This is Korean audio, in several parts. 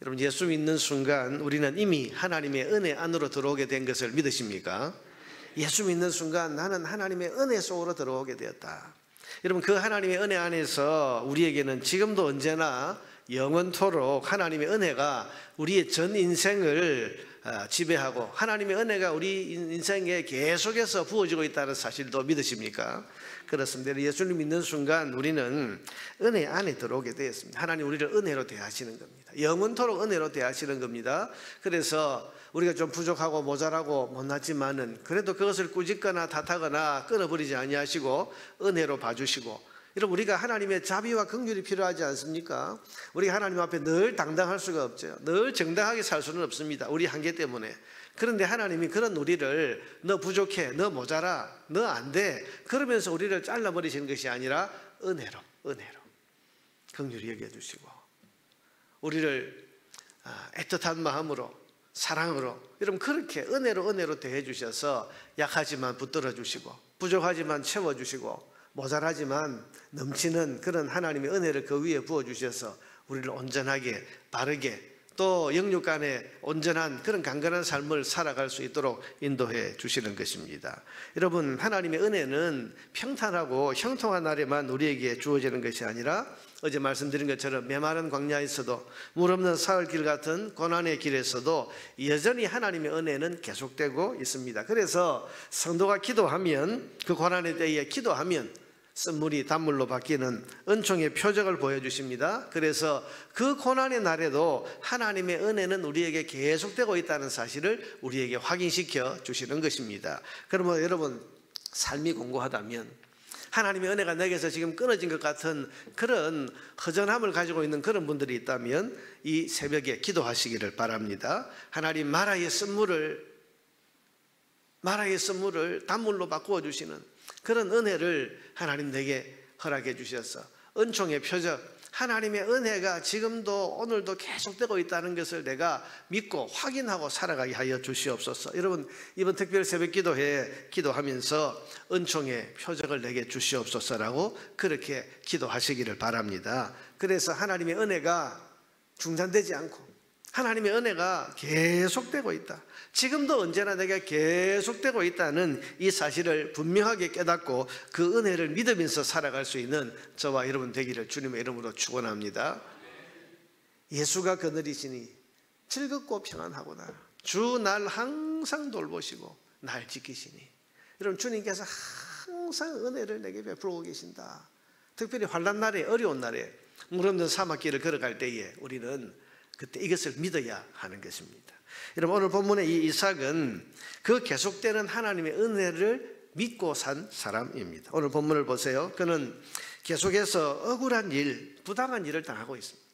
여러분, 예수 믿는 순간 우리는 이미 하나님의 은혜 안으로 들어오게 된 것을 믿으십니까? 예수 믿는 순간 나는 하나님의 은혜 속으로 들어오게 되었다. 여러분, 그 하나님의 은혜 안에서 우리에게는 지금도 언제나 영원토록 하나님의 은혜가 우리의 전 인생을 지배하고 하나님의 은혜가 우리 인생에 계속해서 부어지고 있다는 사실도 믿으십니까? 그렇습니다. 예수를 믿는 순간 우리는 은혜 안에 들어오게 되었습니다. 하나님 우리를 은혜로 대하시는 겁니다. 영원토록 은혜로 대하시는 겁니다. 그래서 우리가 좀 부족하고 모자라고 못났지만은 그래도 그것을 꾸짖거나 탓하거나 끊어버리지 아니하시고 은혜로 봐주시고, 여러분, 우리가 하나님의 자비와 긍휼이 필요하지 않습니까? 우리가 하나님 앞에 늘 당당할 수가 없죠. 늘 정당하게 살 수는 없습니다. 우리 한계 때문에. 그런데 하나님이 그런 우리를 너 부족해, 너 모자라, 너 안 돼, 그러면서 우리를 잘라버리시는 것이 아니라 은혜로 긍휼히 여겨주시고 우리를 애틋한 마음으로, 사랑으로, 여러분, 그렇게 은혜로 대해주셔서 약하지만 붙들어 주시고 부족하지만 채워주시고 모자라지만 넘치는 그런 하나님의 은혜를 그 위에 부어주셔서 우리를 온전하게, 바르게, 또 영육 간에 온전한 그런 강건한 삶을 살아갈 수 있도록 인도해 주시는 것입니다. 여러분, 하나님의 은혜는 평탄하고 형통한 날에만 우리에게 주어지는 것이 아니라 어제 말씀드린 것처럼 메마른 광야에서도 물 없는 사흘길 같은 고난의 길에서도 여전히 하나님의 은혜는 계속되고 있습니다. 그래서 성도가 기도하면, 그 고난의 때에 기도하면 쓴물이 단물로 바뀌는 은총의 표적을 보여주십니다. 그래서 그 고난의 날에도 하나님의 은혜는 우리에게 계속되고 있다는 사실을 우리에게 확인시켜 주시는 것입니다. 그러면 여러분, 삶이 공고하다면, 하나님의 은혜가 내게서 지금 끊어진 것 같은 그런 허전함을 가지고 있는 그런 분들이 있다면 이 새벽에 기도하시기를 바랍니다. 하나님, 마라의 쓴물을 단물로 바꾸어 주시는 그런 은혜를 하나님 내게 허락해 주셔서 은총의 표적, 하나님의 은혜가 지금도 오늘도 계속되고 있다는 것을 내가 믿고 확인하고 살아가게 하여 주시옵소서. 여러분, 이번 특별 새벽 기도회에 기도하면서 은총의 표적을 내게 주시옵소서라고 그렇게 기도하시기를 바랍니다. 그래서 하나님의 은혜가 중단되지 않고 하나님의 은혜가 계속되고 있다, 지금도 언제나 내가 계속되고 있다는 이 사실을 분명하게 깨닫고 그 은혜를 믿으면서 살아갈 수 있는 저와 여러분 되기를 주님의 이름으로 축원합니다. 예수가 그늘이시니 즐겁고 평안하구나. 주 날 항상 돌보시고 날 지키시니. 여러분, 주님께서 항상 은혜를 내게 베풀고 계신다. 특별히 환난 날에, 어려운 날에 물 없는 사막길을 걸어갈 때에 우리는 그때 이것을 믿어야 하는 것입니다. 여러분, 오늘 본문의 이 이삭은 그 계속되는 하나님의 은혜를 믿고 산 사람입니다. 오늘 본문을 보세요. 그는 계속해서 억울한 일, 부당한 일을 당하고 있습니다.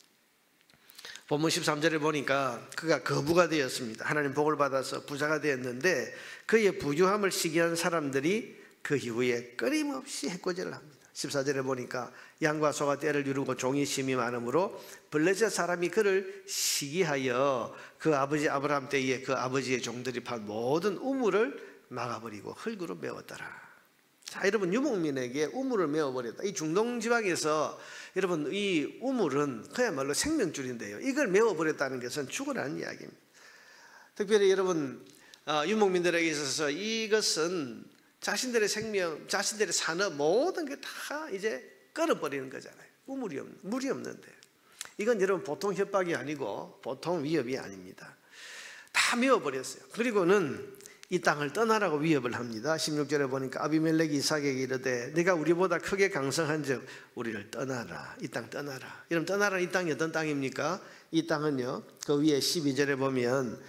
본문 13절에 보니까 그가 거부가 되었습니다. 하나님 복을 받아서 부자가 되었는데 그의 부유함을 시기한 사람들이 그 이후에 끊임없이 해코지를 합니다. 14절에 보니까 양과 소가 떼를 이루고 종이 심이 많으므로 블레셋 사람이 그를 시기하여 그 아버지 아브라함 때에 그 아버지의 종들이 판 모든 우물을 막아버리고 흙으로 메웠더라. 자, 여러분, 유목민에게 우물을 메워버렸다. 이 중동 지방에서 여러분, 이 우물은 그야말로 생명줄인데요, 이걸 메워버렸다는 것은 죽으라는 이야기입니다. 특별히 여러분, 유목민들에게 있어서 이것은 자신들의 생명, 자신들의 산업, 모든 게 다 이제 끊어버리는 거잖아요. 물이 없는데. 이건 여러분 보통 협박이 아니고 보통 위협이 아닙니다. 다 메워버렸어요. 그리고는 이 땅을 떠나라고 위협을 합니다. 16절에 보니까 아비멜렉이 이삭에게 이르되 네가 우리보다 크게 강성한 즉 우리를 떠나라. 이 땅 떠나라. 여러분, 떠나라. 이 땅이 어떤 땅입니까? 이 땅은요, 그 위에 12절에 보면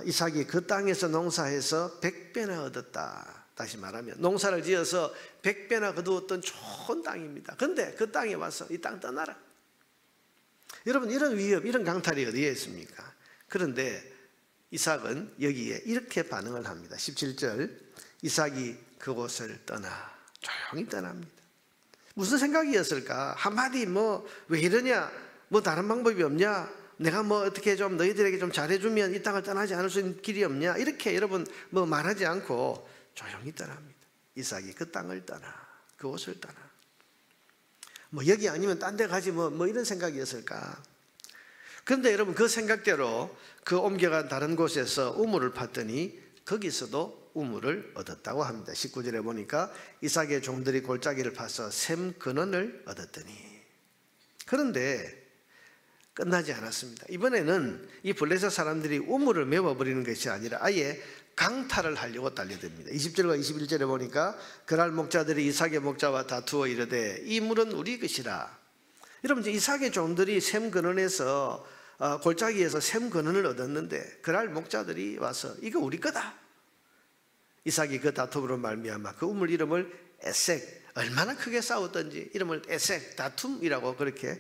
이삭이 그 땅에서 농사해서 100배나 얻었다. 다시 말하면 농사를 지어서 100배나 거두었던 좋은 땅입니다. 그런데 그 땅에 와서 이 땅 떠나라. 여러분, 이런 위협, 이런 강탈이 어디에 있습니까? 그런데 이삭은 여기에 이렇게 반응을 합니다. 17절, 이삭이 그곳을 떠나 조용히 떠납니다. 무슨 생각이었을까? 한마디 왜 이러냐? 다른 방법이 없냐? 내가 어떻게 좀 너희들에게 좀 잘해주면 이 땅을 떠나지 않을 수 있는 길이 없냐? 이렇게 여러분 말하지 않고 조용히 떠납니다. 이삭이 그 땅을 떠나, 그곳을 떠나. 여기 아니면 딴 데 가지 이런 생각이었을까? 그런데 여러분 그 생각대로 그 옮겨간 다른 곳에서 우물을 팠더니 거기서도 우물을 얻었다고 합니다. 19절에 보니까 이삭의 종들이 골짜기를 파서 샘 근원을 얻었더니. 그런데 끝나지 않았습니다. 이번에는 이 블레셋 사람들이 우물을 메워버리는 것이 아니라 아예 강탈을 하려고 달려듭니다. 20절과 21절에 보니까 그날 목자들이 이삭의 목자와 다투어 이르되 이 물은 우리 것이라. 여러분 이삭의 종들이 샘 근원에서 골짜기에서 샘 근원을 얻었는데 그날 목자들이 와서 이거 우리 거다. 이삭이 그 다툼으로 말미암아 그 우물 이름을 에색, 얼마나 크게 싸웠던지 이름을 에색, 다툼이라고 그렇게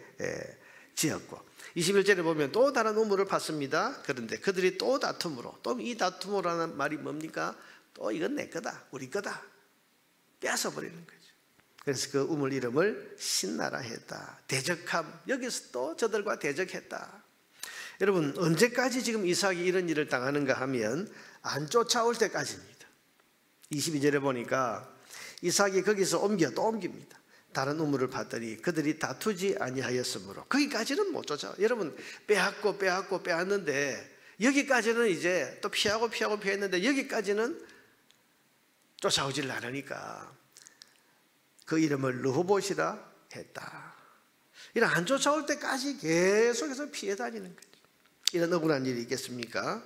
지었고, 21절에 보면 또 다른 우물을 팠습니다. 그런데 그들이 또 다툼으로, 또 이 다툼으로라는 말이 뭡니까? 또 이건 내 거다, 우리 거다, 뺏어버리는 거죠. 그래서 그 우물 이름을 신나라 했다. 대적함, 여기서 또 저들과 대적했다. 여러분 언제까지 지금 이삭이 이런 일을 당하는가 하면 안 쫓아올 때까지입니다. 22절에 보니까 이삭이 거기서 또 옮깁니다. 다른 우물을 봤더니 그들이 다투지 아니하였으므로 거기까지는 못 쫓아. 여러분 빼앗는데 여기까지는 이제 또 피하고 피했는데 여기까지는 쫓아오질 않으니까 그 이름을 르호봇이라 했다. 이런 안 쫓아올 때까지 계속해서 피해 다니는 거죠. 이런 억울한 일이 있겠습니까?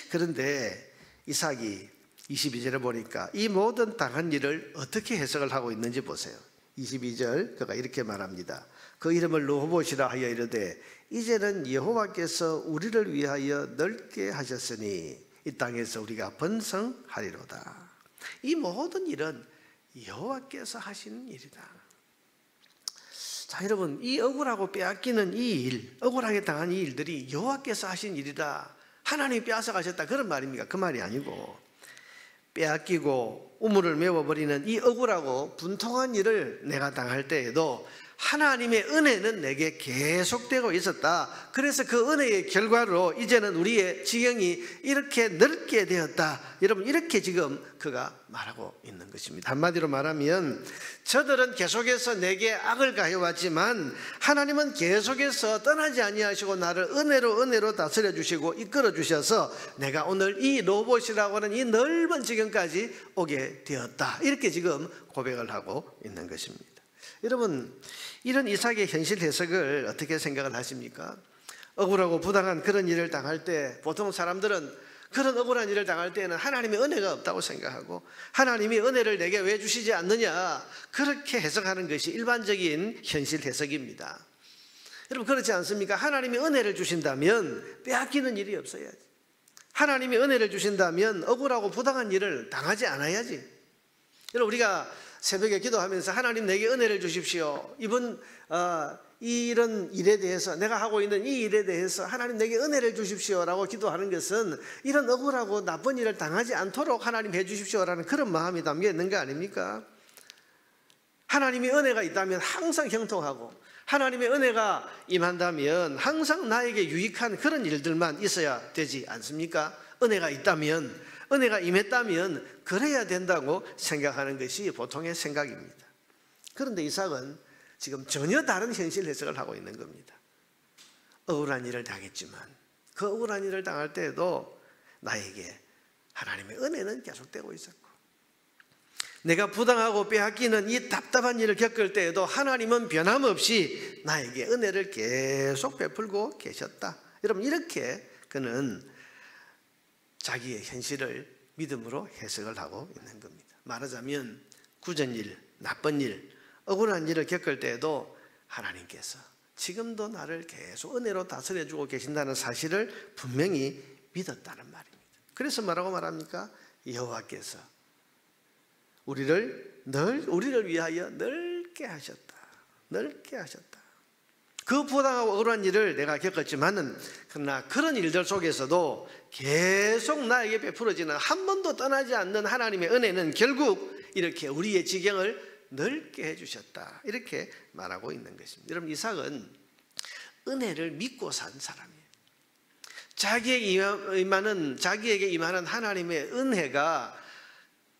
그런데 이삭이 22절에 보니까 이 모든 당한 일을 어떻게 해석을 하고 있는지 보세요. 22절 그가 이렇게 말합니다. 그 이름을 르호봇이라 하여 이르되 이제는 여호와께서 우리를 위하여 넓게 하셨으니 이 땅에서 우리가 번성하리로다. 이 모든 일은 여호와께서 하시는 일이다. 자, 여러분 이 억울하고 빼앗기는 이 일, 억울하게 당한 이 일들이 여호와께서 하신 일이다, 하나님이 빼앗아 가셨다, 그런 말입니까? 그 말이 아니고 빼앗기고 우물을 메워버리는 이 억울하고 분통한 일을 내가 당할 때에도 하나님의 은혜는 내게 계속되고 있었다. 그래서 그 은혜의 결과로 이제는 우리의 지경이 이렇게 넓게 되었다. 여러분 이렇게 지금 그가 말하고 있는 것입니다. 한마디로 말하면 저들은 계속해서 내게 악을 가해왔지만 하나님은 계속해서 떠나지 아니하시고 나를 은혜로 다스려 주시고 이끌어 주셔서 내가 오늘 이 르호봇이라고 하는 이 넓은 지경까지 오게 되었다. 이렇게 지금 고백을 하고 있는 것입니다. 여러분 이런 이삭의 현실 해석을 어떻게 생각을 하십니까? 억울하고 부당한 그런 일을 당할 때 보통 사람들은 그런 억울한 일을 당할 때는 하나님의 은혜가 없다고 생각하고 하나님이 은혜를 내게 왜 주시지 않느냐, 그렇게 해석하는 것이 일반적인 현실 해석입니다. 여러분 그렇지 않습니까? 하나님이 은혜를 주신다면 빼앗기는 일이 없어야지. 하나님이 은혜를 주신다면 억울하고 부당한 일을 당하지 않아야지. 여러분 우리가 새벽에 기도하면서 하나님 내게 은혜를 주십시오, 이런 일에 대해서, 내가 하고 있는 이 일에 대해서 하나님 내게 은혜를 주십시오라고 기도하는 것은 이런 억울하고 나쁜 일을 당하지 않도록 하나님 해 주십시오라는 그런 마음이 담겨 있는 거 아닙니까? 하나님의 은혜가 있다면 항상 형통하고 하나님의 은혜가 임한다면 항상 나에게 유익한 그런 일들만 있어야 되지 않습니까? 은혜가 있다면, 은혜가 임했다면 그래야 된다고 생각하는 것이 보통의 생각입니다. 그런데 이삭은 지금 전혀 다른 현실 해석을 하고 있는 겁니다. 억울한 일을 당했지만 그 억울한 일을 당할 때에도 나에게 하나님의 은혜는 계속되고 있었고, 내가 부당하고 빼앗기는 이 답답한 일을 겪을 때에도 하나님은 변함없이 나에게 은혜를 계속 베풀고 계셨다. 여러분 이렇게 그는 자기의 현실을 믿음으로 해석을 하고 있는 겁니다. 말하자면 굳은 일, 나쁜 일, 억울한 일을 겪을 때에도 하나님께서 지금도 나를 계속 은혜로 다스려주고 계신다는 사실을 분명히 믿었다는 말입니다. 그래서 뭐라고 말합니까? 여호와께서 우리를 위하여 넓게 하셨다. 넓게 하셨다. 그 부당하고 억울한 일을 내가 겪었지만은, 그러나 그런 일들 속에서도 계속 나에게 베풀어지는, 한 번도 떠나지 않는 하나님의 은혜는 결국 이렇게 우리의 지경을 넓게 해주셨다. 이렇게 말하고 있는 것입니다. 여러분 이삭은 은혜를 믿고 산 사람이에요. 자기에게 임하는 하나님의 은혜가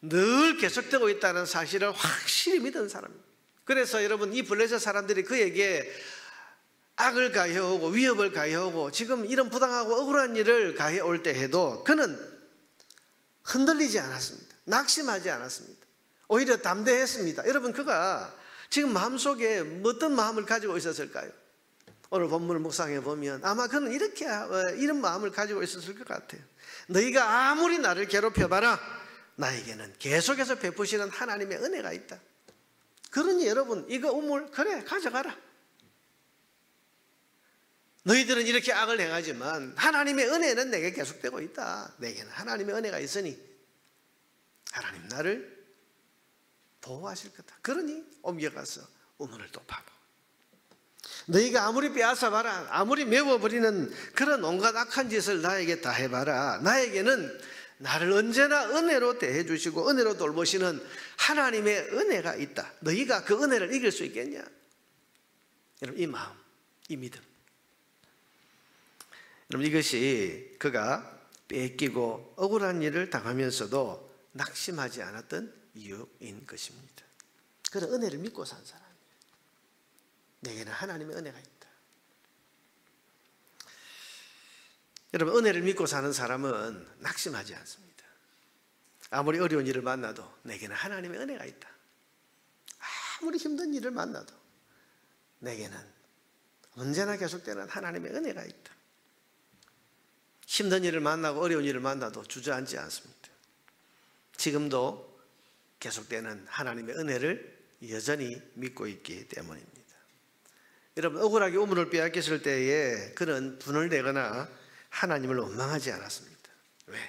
늘 계속되고 있다는 사실을 확실히 믿은 사람입니다. 그래서 여러분 이 블레셋 사람들이 그에게 악을 가해오고 위협을 가해오고 지금 이런 부당하고 억울한 일을 가해올 때 해도 그는 흔들리지 않았습니다. 낙심하지 않았습니다. 오히려 담대했습니다. 여러분, 그가 지금 마음속에 어떤 마음을 가지고 있었을까요? 오늘 본문을 묵상해 보면 아마 그는 이렇게 이런 마음을 가지고 있었을 것 같아요. 너희가 아무리 나를 괴롭혀봐라, 나에게는 계속해서 베푸시는 하나님의 은혜가 있다. 그러니 여러분, 이거 우물 그래 가져가라. 너희들은 이렇게 악을 행하지만 하나님의 은혜는 내게 계속되고 있다. 내게는 하나님의 은혜가 있으니 하나님 나를 보호하실 거다. 그러니 옮겨가서 우물을 또 파고, 너희가 아무리 빼앗아봐라, 아무리 메워버리는 그런 온갖 악한 짓을 나에게 다 해봐라, 나에게는 나를 언제나 은혜로 대해주시고 은혜로 돌보시는 하나님의 은혜가 있다. 너희가 그 은혜를 이길 수 있겠냐? 여러분, 이 마음, 이 믿음, 여러분, 이것이 그가 뺏기고 억울한 일을 당하면서도 낙심하지 않았던 이유인 것입니다. 그는 은혜를 믿고 산 사람이에요. 내게는 하나님의 은혜가 있다. 여러분, 은혜를 믿고 사는 사람은 낙심하지 않습니다. 아무리 어려운 일을 만나도 내게는 하나님의 은혜가 있다. 아무리 힘든 일을 만나도 내게는 언제나 계속되는 하나님의 은혜가 있다. 힘든 일을 만나고 어려운 일을 만나도 주저앉지 않습니다. 지금도 계속되는 하나님의 은혜를 여전히 믿고 있기 때문입니다. 여러분, 억울하게 우물을 빼앗겼을 때에 그는 분을 내거나 하나님을 원망하지 않았습니다. 왜?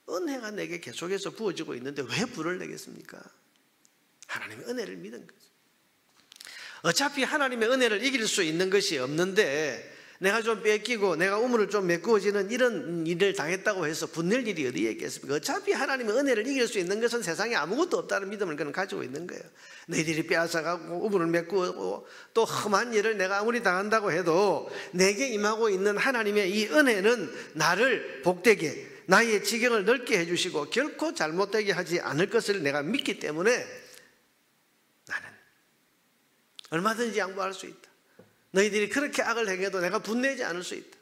은혜가 내게 계속해서 부어지고 있는데 왜 분을 내겠습니까? 하나님의 은혜를 믿은 거죠. 어차피 하나님의 은혜를 이길 수 있는 것이 없는데 내가 좀 뺏기고 내가 우물을 좀 메꾸어지는 이런 일을 당했다고 해서 분낼 일이 어디에 있겠습니까? 어차피 하나님의 은혜를 이길 수 있는 것은 세상에 아무것도 없다는 믿음을 그는 가지고 있는 거예요. 너희들이 빼앗아가고 우물을 메꾸고 또 험한 일을 내가 아무리 당한다고 해도 내게 임하고 있는 하나님의 이 은혜는 나를 복되게, 나의 지경을 넓게 해주시고 결코 잘못되게 하지 않을 것을 내가 믿기 때문에 나는 얼마든지 양보할 수 있다. 너희들이 그렇게 악을 행해도 내가 분내지 않을 수 있다.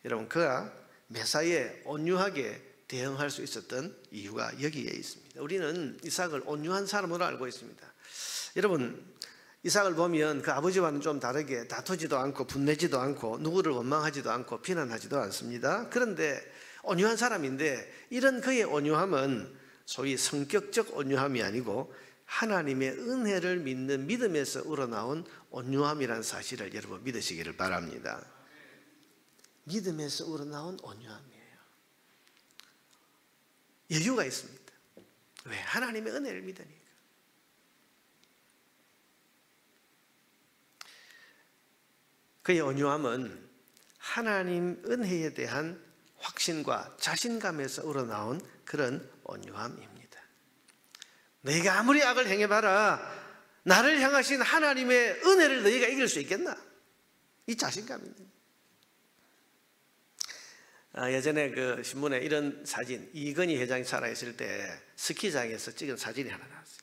여러분, 그가 메사에 온유하게 대응할 수 있었던 이유가 여기에 있습니다. 우리는 이삭을 온유한 사람으로 알고 있습니다. 여러분, 이삭을 보면 그 아버지와는 좀 다르게 다투지도 않고 분내지도 않고 누구를 원망하지도 않고 비난하지도 않습니다. 그런데 온유한 사람인데 이런 그의 온유함은 소위 성격적 온유함이 아니고 하나님의 은혜를 믿는 믿음에서 우러나온 온유함이라는 사실을 여러분 믿으시기를 바랍니다. 믿음에서 우러나온 온유함이에요. 여유가 있습니다. 왜? 하나님의 은혜를 믿으니까. 그의 온유함은 하나님 은혜에 대한 확신과 자신감에서 우러나온 그런 온유함입니다. 너희가 아무리 악을 행해봐라, 나를 향하신 하나님의 은혜를 너희가 이길 수 있겠나? 이 자신감입니다. 예전에 그 신문에 이런 사진, 이건희 회장이 살아있을 때 스키장에서 찍은 사진이 하나 나왔어요.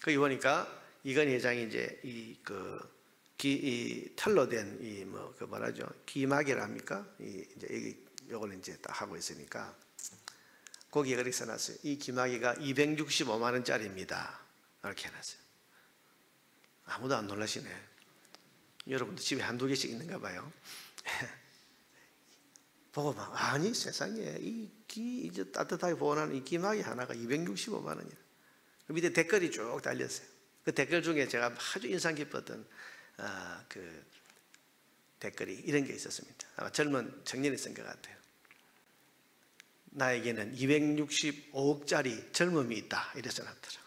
거기 보니까 이건희 회장이 이제 이 털로 된 기막이랍니까? 이제 여기 요걸 이제 딱 하고 있으니까 거기에 그렇게 써놨어요. 이 기막이가 265만 원짜리입니다. 이렇게 해놨어요. 아무도 안 놀라시네. 여러분도 집에 한두 개씩 있는가 봐요. 보고 막, 아니 세상에 이제 따뜻하게 보관하는 이 기막이 하나가 265만 원이야. 그 밑에 댓글이 쭉 달렸어요. 그 댓글 중에 제가 아주 인상 깊었던 그 댓글이 이런 게 있었습니다. 아마 젊은 청년이 쓴 것 같아요. 나에게는 265억짜리 젊음이 있다. 이래서 놨더라고.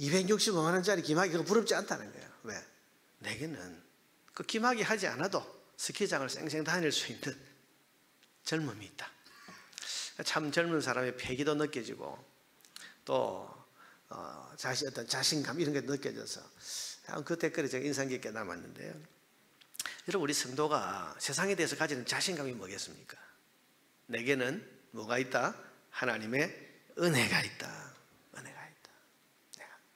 265만 원짜리 기막이 그거 부럽지 않다는 거예요. 왜? 내게는 그 기막이 하지 않아도 스키장을 쌩쌩 다닐 수 있는 젊음이 있다. 참 젊은 사람의 패기도 느껴지고 또 어떤 자신감 이런 게 느껴져서 그 댓글이 제가 인상 깊게 남았는데요. 여러분, 우리 성도가 세상에 대해서 가지는 자신감이 뭐겠습니까? 내게는 뭐가 있다? 하나님의 은혜가 있다. 은혜가 있다.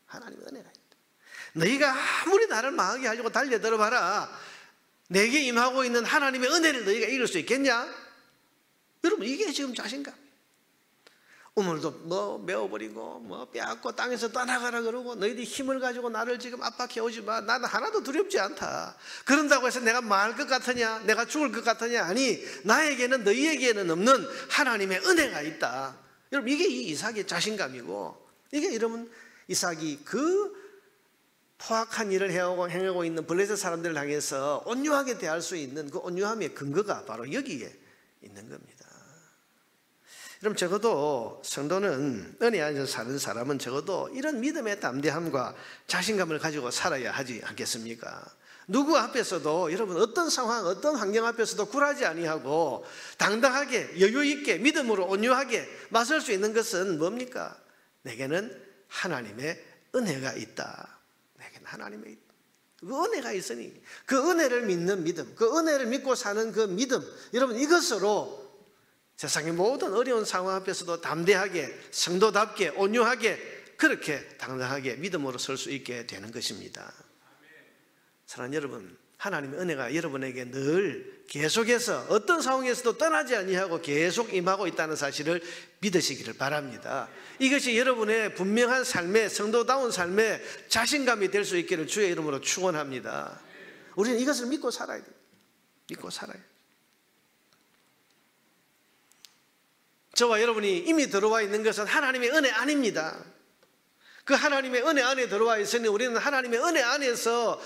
하나님의 은혜가 있다. 너희가 아무리 나를 망하게 하려고 달려들어봐라, 내게 임하고 있는 하나님의 은혜를 너희가 이길 수 있겠냐? 여러분, 이게 지금 자신감. 우물도 뭐 메워버리고 뭐 빼앗고 땅에서 떠나가라 그러고 너희들이 힘을 가지고 나를 지금 압박해 오지 마. 나는 하나도 두렵지 않다. 그런다고 해서 내가 망할 것 같으냐? 내가 죽을 것 같으냐? 아니, 나에게는 너희에게는 없는 하나님의 은혜가 있다. 여러분, 이게 이 이삭의 자신감이고, 이게 여러분 이삭이 그 포악한 일을 행하고 있는 블레셋 사람들을 향해서 온유하게 대할 수 있는 그 온유함의 근거가 바로 여기에 있는 겁니다. 그럼 적어도 성도는, 은혜 안에서 사는 사람은 적어도 이런 믿음의 담대함과 자신감을 가지고 살아야 하지 않겠습니까? 누구 앞에서도, 여러분 어떤 상황, 어떤 환경 앞에서도 굴하지 아니하고 당당하게 여유 있게 믿음으로 온유하게 맞설 수 있는 것은 뭡니까? 내게는 하나님의 은혜가 있다. 내게는 하나님의 있다. 그 은혜가 있으니 그 은혜를 믿는 믿음, 그 은혜를 믿고 사는 그 믿음, 여러분 이것으로 세상의 모든 어려운 상황 앞에서도 담대하게, 성도답게, 온유하게, 그렇게 당당하게 믿음으로 설 수 있게 되는 것입니다. 사랑하는 여러분, 하나님의 은혜가 여러분에게 늘 계속해서 어떤 상황에서도 떠나지 아니하고 계속 임하고 있다는 사실을 믿으시기를 바랍니다. 이것이 여러분의 분명한 삶의, 성도다운 삶의 자신감이 될 수 있기를 주의 이름으로 축원합니다. 우리는 이것을 믿고 살아야 돼요. 믿고 살아야 돼요. 저와 여러분이 이미 들어와 있는 것은 하나님의 은혜 아닙니다. 그 하나님의 은혜 안에 들어와 있으니 우리는 하나님의 은혜 안에서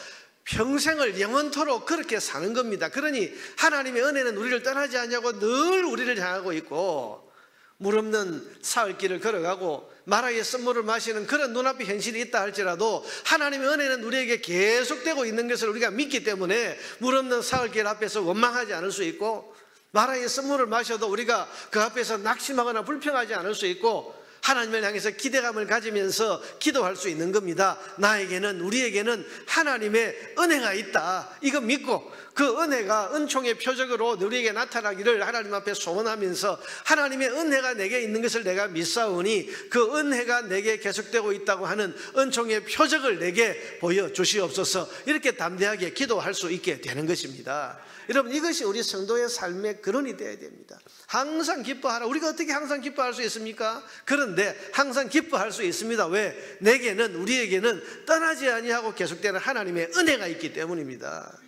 평생을 영원토록 그렇게 사는 겁니다. 그러니 하나님의 은혜는 우리를 떠나지 않냐고 늘 우리를 향하고 있고, 물 없는 사흘길을 걸어가고 마라의 쓴물을 마시는 그런 눈앞에 현실이 있다 할지라도 하나님의 은혜는 우리에게 계속되고 있는 것을 우리가 믿기 때문에 물 없는 사흘길 앞에서 원망하지 않을 수 있고, 마라의 쓴물을 마셔도 우리가 그 앞에서 낙심하거나 불평하지 않을 수 있고, 하나님을 향해서 기대감을 가지면서 기도할 수 있는 겁니다. 나에게는, 우리에게는 하나님의 은혜가 있다, 이거 믿고 그 은혜가 은총의 표적으로 우리에게 나타나기를 하나님 앞에 소원하면서, 하나님의 은혜가 내게 있는 것을 내가 믿사오니 그 은혜가 내게 계속되고 있다고 하는 은총의 표적을 내게 보여주시옵소서, 이렇게 담대하게 기도할 수 있게 되는 것입니다. 여러분, 이것이 우리 성도의 삶의 근원이 되어야 됩니다. 항상 기뻐하라. 우리가 어떻게 항상 기뻐할 수 있습니까? 그런데 항상 기뻐할 수 있습니다. 왜? 내게는, 우리에게는 떠나지 아니하고 계속되는 하나님의 은혜가 있기 때문입니다.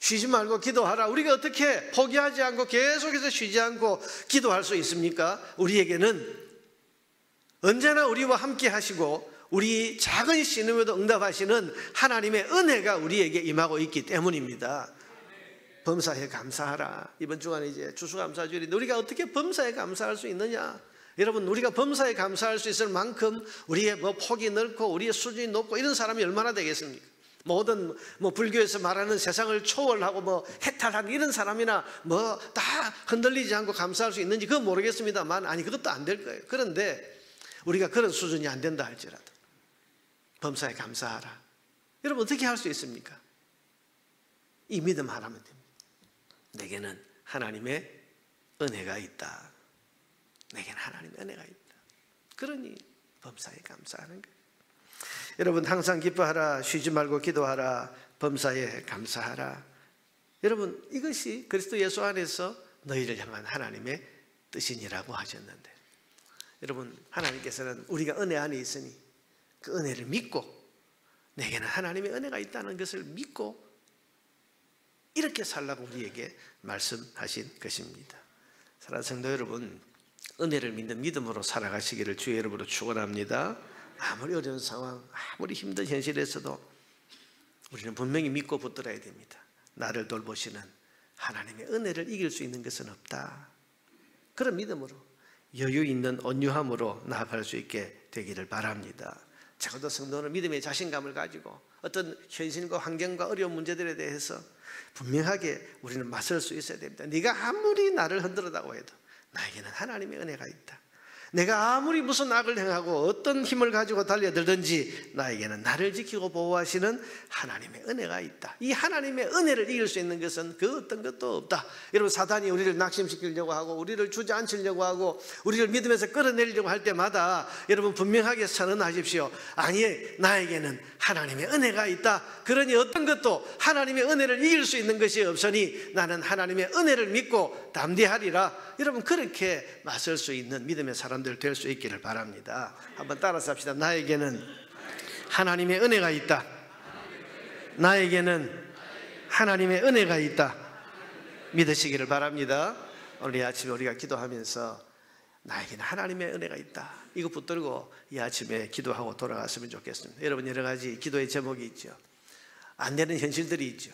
쉬지 말고 기도하라. 우리가 어떻게 포기하지 않고 계속해서 쉬지 않고 기도할 수 있습니까? 우리에게는 언제나 우리와 함께 하시고 우리 작은 신음에도 응답하시는 하나님의 은혜가 우리에게 임하고 있기 때문입니다. 범사에 감사하라. 이번 주간에 이제 추수감사주일인데 우리가 어떻게 범사에 감사할 수 있느냐? 여러분, 우리가 범사에 감사할 수 있을 만큼 우리의 폭이 넓고 우리의 수준이 높고 이런 사람이 얼마나 되겠습니까? 모든 불교에서 말하는 세상을 초월하고 해탈한 이런 사람이나 다 흔들리지 않고 감사할 수 있는지 그건 모르겠습니다만, 아니, 그것도 안 될 거예요. 그런데 우리가 그런 수준이 안 된다 할지라도 범사에 감사하라. 여러분, 어떻게 할 수 있습니까? 이 믿음 하나면 됩니다. 내게는 하나님의 은혜가 있다. 내게는 하나님의 은혜가 있다. 그러니 범사에 감사하는 거예요. 여러분, 항상 기뻐하라. 쉬지 말고 기도하라. 범사에 감사하라. 여러분, 이것이 그리스도 예수 안에서 너희를 향한 하나님의 뜻이니라고 하셨는데, 여러분, 하나님께서는 우리가 은혜 안에 있으니 그 은혜를 믿고, 내게는 하나님의 은혜가 있다는 것을 믿고 이렇게 살라고 우리에게 말씀하신 것입니다. 사랑하는 성도 여러분, 은혜를 믿는 믿음으로 살아가시기를 주의 이름으로 축원합니다. 아무리 어려운 상황, 아무리 힘든 현실에서도 우리는 분명히 믿고 붙들어야 됩니다. 나를 돌보시는 하나님의 은혜를 이길 수 있는 것은 없다. 그런 믿음으로, 여유 있는 온유함으로 나아갈 수 있게 되기를 바랍니다. 적어도 성도는 믿음의 자신감을 가지고 어떤 현실과 환경과 어려운 문제들에 대해서 분명하게 우리는 맞설 수 있어야 됩니다. 네가 아무리 나를 흔들었다고 해도 나에게는 하나님의 은혜가 있다. 내가 아무리 무슨 악을 행하고 어떤 힘을 가지고 달려들든지 나에게는 나를 지키고 보호하시는 하나님의 은혜가 있다. 이 하나님의 은혜를 이길 수 있는 것은 그 어떤 것도 없다. 여러분, 사단이 우리를 낙심시키려고 하고 우리를 주저앉히려고 하고 우리를 믿음에서 끌어내리려고 할 때마다 여러분 분명하게 선언하십시오. 아니, 나에게는 하나님의 은혜가 있다. 그러니 어떤 것도 하나님의 은혜를 이길 수 있는 것이 없으니 나는 하나님의 은혜를 믿고 담대하리라. 여러분, 그렇게 맞설 수 있는 믿음의 사람들 될 수 있기를 바랍니다. 한번 따라서 합시다. 나에게는 하나님의 은혜가 있다. 나에게는 하나님의 은혜가 있다. 믿으시기를 바랍니다. 오늘 이 아침에 우리가 기도하면서 나에게는 하나님의 은혜가 있다, 이거 붙들고 이 아침에 기도하고 돌아갔으면 좋겠습니다. 여러분, 여러 가지 기도의 제목이 있죠. 안 되는 현실들이 있죠.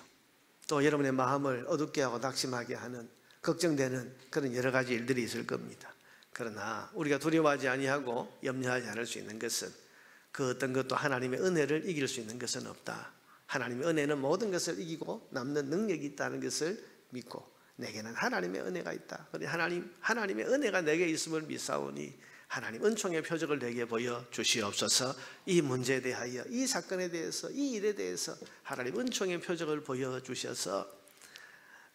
또 여러분의 마음을 어둡게 하고 낙심하게 하는, 걱정되는 그런 여러 가지 일들이 있을 겁니다. 그러나 우리가 두려워하지 아니하고 염려하지 않을 수 있는 것은 그 어떤 것도 하나님의 은혜를 이길 수 있는 것은 없다. 하나님의 은혜는 모든 것을 이기고 남는 능력이 있다는 것을 믿고 내게는 하나님의 은혜가 있다. 하나님의 은혜가 내게 있음을 믿사오니 하나님 은총의 표적을 내게 보여 주시옵소서. 이 문제에 대하여, 이 사건에 대해서, 이 일에 대해서 하나님 은총의 표적을 보여 주셔서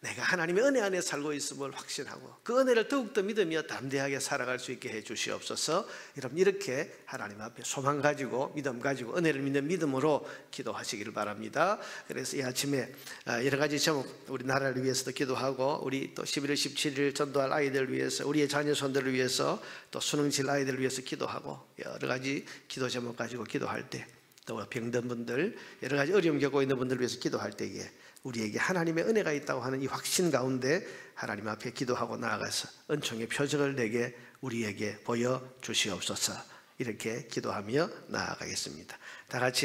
내가 하나님의 은혜 안에 살고 있음을 확신하고 그 은혜를 더욱더 믿으며 담대하게 살아갈 수 있게 해 주시옵소서. 여러분, 이렇게 하나님 앞에 소망 가지고 믿음 가지고 은혜를 믿는 믿음으로 기도하시기를 바랍니다. 그래서 이 아침에 여러 가지 제목, 우리 나라를 위해서도 기도하고 우리 또 11월 17일 전도할 아이들을 위해서, 우리의 자녀손들을 위해서, 또 수능 칠 아이들을 위해서 기도하고 여러 가지 기도 제목 가지고 기도할 때, 또 병든 분들, 여러 가지 어려움 겪고 있는 분들을 위해서 기도할 때에 우리에게 하나님의 은혜가 있다고 하는 이 확신 가운데 하나님 앞에 기도하고 나아가서 은총의 표적을 내게 우리에게 보여 주시옵소서. 이렇게 기도하며 나아가겠습니다. 다 같이